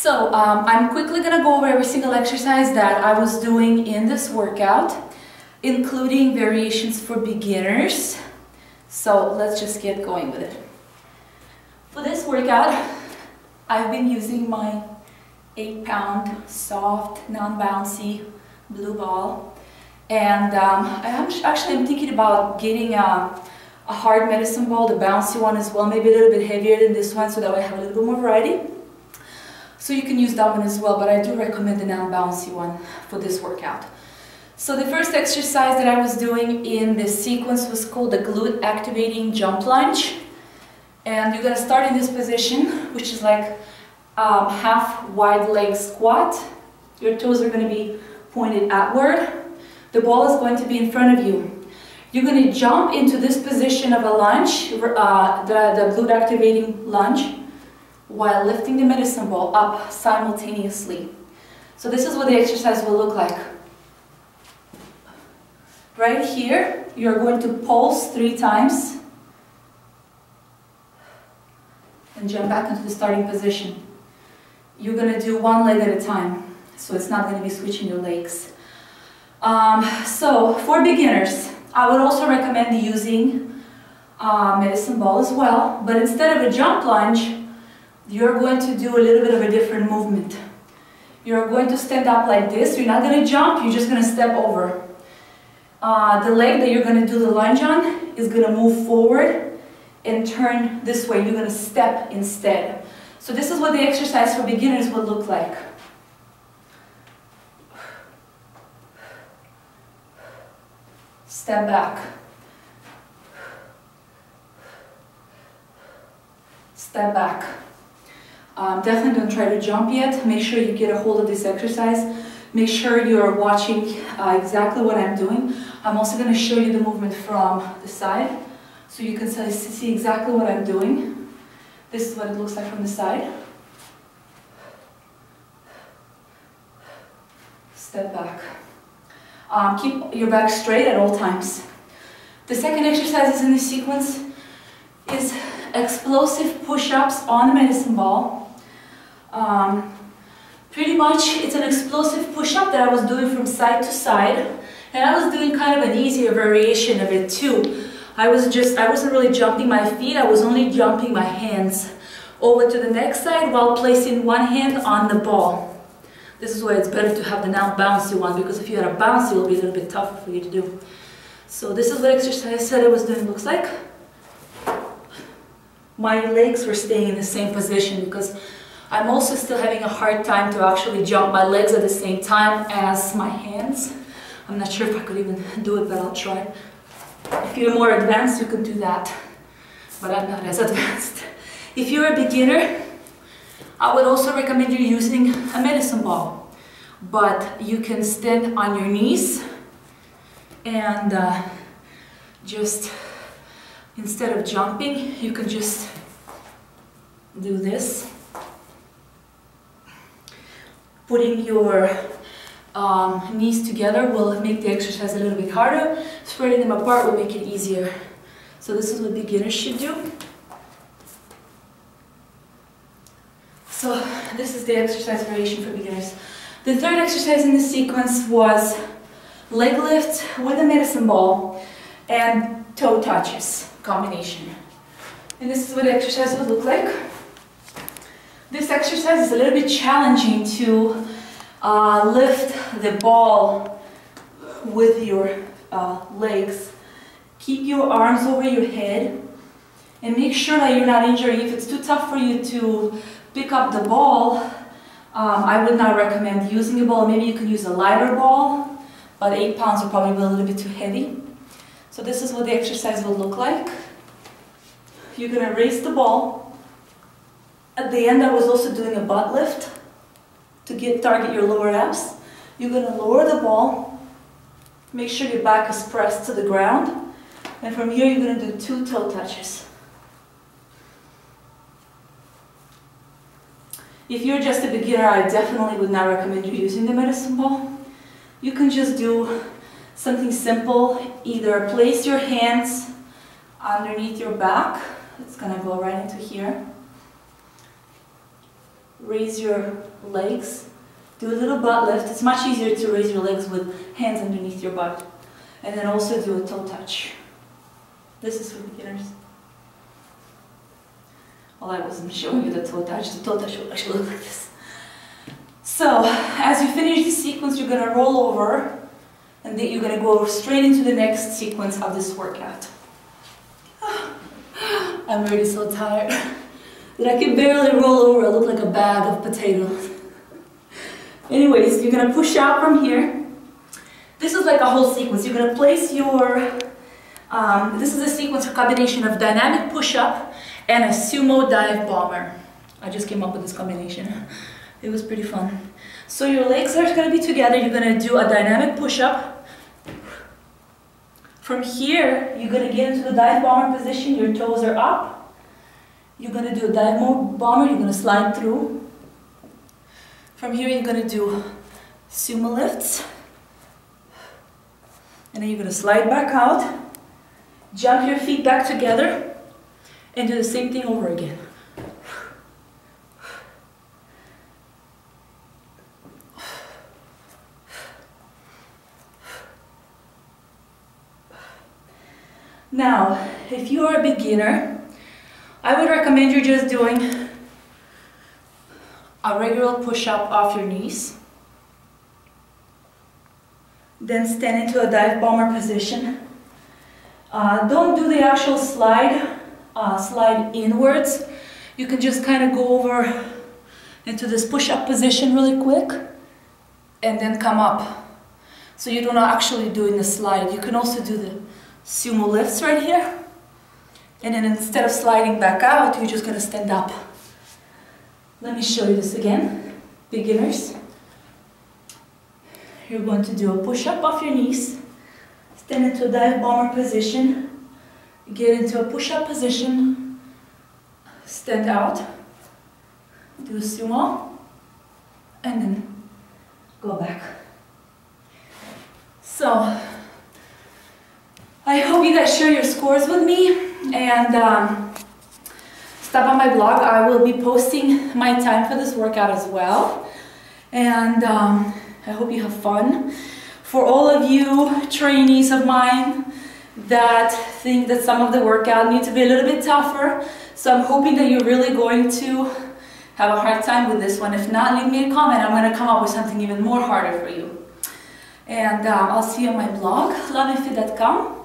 I'm quickly going to go over every single exercise that I was doing in this workout, including variations for beginners. So let's just get going with it. For this workout, I've been using my 8-pound soft, non-bouncy blue ball. And I'm thinking about getting a hard medicine ball, the bouncy one as well, maybe a little bit heavier than this one so that I have a little bit more variety. So you can use that one as well, but I do recommend the non-bouncy one for this workout. So the first exercise that I was doing in this sequence was called the glute activating jump lunge. And you're going to start in this position, which is like half wide leg squat. Your toes are going to be pointed outward. The ball is going to be in front of you. You're going to jump into this position of a lunge, the glute activating lunge, while lifting the medicine ball up simultaneously. So this is what the exercise will look like. Right here, you're going to pulse 3 times and jump back into the starting position. You're going to do one leg at a time, so it's not going to be switching your legs. So for beginners, I would also recommend using medicine ball as well, but instead of a jump lunge, you're going to do a little bit of a different movement. You're going to stand up like this. You're not going to jump, you're just going to step over. The leg that you're going to do the lunge on is going to move forward and turn this way. You're going to step instead. So this is what the exercise for beginners will look like. Step back. Step back. Definitely don't try to jump yet. Make sure you get a hold of this exercise. Make sure you're watching exactly what I'm doing. I'm also going to show you the movement from the side, so you can see exactly what I'm doing. This is what it looks like from the side. Step back. Keep your back straight at all times. The second exercise in this sequence is explosive push-ups on the medicine ball. Pretty much it's an explosive push-up that I was doing from side to side, and I was doing kind of an easier variation of it too. I wasn't really jumping my feet, I was only jumping my hands over to the next side while placing one hand on the ball. This is why it's better to have the non-bouncy one, because if you had a bouncy, it will be a little bit tougher for you to do. So this is what exercise that I was doing looks like. My legs were staying in the same position because I'm also still having a hard time to actually jump my legs at the same time as my hands. I'm not sure if I could even do it, but I'll try. If you're more advanced, you can do that, but I'm not as advanced. If you're a beginner, I would also recommend you using a medicine ball, but you can stand on your knees and just, instead of jumping, you can just do this. Putting your knees together will make the exercise a little bit harder. Spreading them apart will make it easier. So this is what beginners should do. So this is the exercise variation for beginners. The third exercise in the sequence was leg lift with a medicine ball and toe touches combination. And this is what the exercise would look like. This exercise is a little bit challenging to lift the ball with your legs. Keep your arms over your head and make sure that you're not injuring. If it's too tough for you to pick up the ball, I would not recommend using a ball. Maybe you can use a lighter ball, but 8 pounds will probably be a little bit too heavy. So this is what the exercise will look like. You're going to raise the ball. At the end, I was also doing a butt lift to target your lower abs. You're going to lower the ball, make sure your back is pressed to the ground, and from here you're going to do 2 toe touches. If you're just a beginner, I definitely would not recommend you using the medicine ball. You can just do something simple, either place your hands underneath your back, it's going to go right into here, raise your legs, do a little butt lift. It's much easier to raise your legs with hands underneath your butt. And then also do a toe touch. This is for beginners. Well, I wasn't showing you the toe touch. The toe touch will actually look like this. So, as you finish the sequence, you're going to roll over, and then you're going to go straight into the next sequence of this workout. I'm already so tired that I can barely roll over. I look like a bag of potatoes. Anyways, you're going to push out from here. This is like a whole sequence. You're going to place your, this is a sequence, a combination of dynamic push-up and a sumo dive bomber. I just came up with this combination. It was pretty fun. So your legs are going to be together. You're going to do a dynamic push-up. From here, you're going to get into the dive bomber position. Your toes are up. You're going to do a dive bomber. You're going to slide through. From here, you're going to do sumo lifts. And then you're going to slide back out. Jump your feet back together. And do the same thing over again. Now, if you are a beginner, I would recommend you just doing a regular push-up off your knees. Then stand into a dive bomber position. Don't do the actual slide inwards. You can just kind of go over into this push-up position really quick and then come up. So you don't actually do in the slide. You can also do the sumo lifts right here, and then instead of sliding back out, you're just going to stand up. Let me show you this again. Beginners, you're going to do a push-up off your knees, stand into a dive bomber position, get into a push-up position, stand out, do a sumo, and then go back. So I hope you guys share your scores with me, and stop on my blog. I will be posting my time for this workout as well, and I hope you have fun. For all of you trainees of mine that think that some of the workout need to be a little bit tougher, so I'm hoping that you're really going to have a hard time with this one. If not, leave me a comment. I'm going to come up with something even more harder for you. And I'll see you on my blog, lovingfit.com.